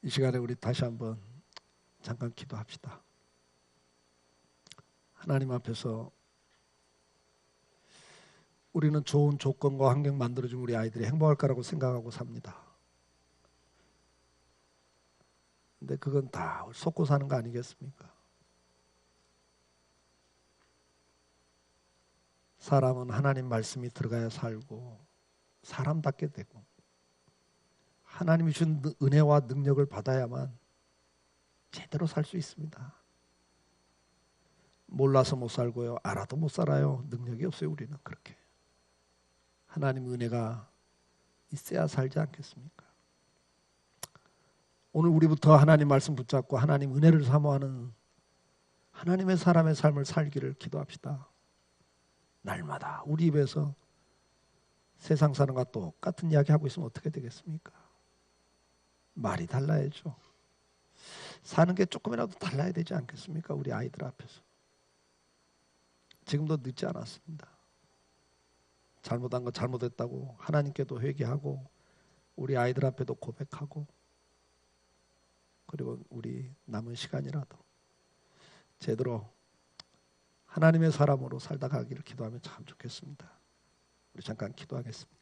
이 시간에 우리 다시 한번 잠깐 기도합시다. 하나님 앞에서 우리는 좋은 조건과 환경 만들어준 우리 아이들이 행복할 거라고 생각하고 삽니다. 근데 그건 다 속고 사는 거 아니겠습니까? 사람은 하나님 말씀이 들어가야 살고 사람답게 되고 하나님이 준 은혜와 능력을 받아야만 제대로 살 수 있습니다. 몰라서 못 살고요. 알아도 못 살아요. 능력이 없어요. 우리는 그렇게. 하나님 은혜가 있어야 살지 않겠습니까? 오늘 우리부터 하나님 말씀 붙잡고 하나님 은혜를 사모하는 하나님의 사람의 삶을 살기를 기도합시다. 날마다 우리 입에서 세상 사람과 똑같은 이야기 하고 있으면 어떻게 되겠습니까? 말이 달라야죠. 사는 게 조금이라도 달라야 되지 않겠습니까? 우리 아이들 앞에서. 지금도 늦지 않았습니다. 잘못한 거 잘못했다고 하나님께도 회개하고 우리 아이들 앞에도 고백하고, 그리고 우리 남은 시간이라도 제대로 하나님의 사람으로 살다 가기를 기도하면 참 좋겠습니다. 우리 잠깐 기도하겠습니다.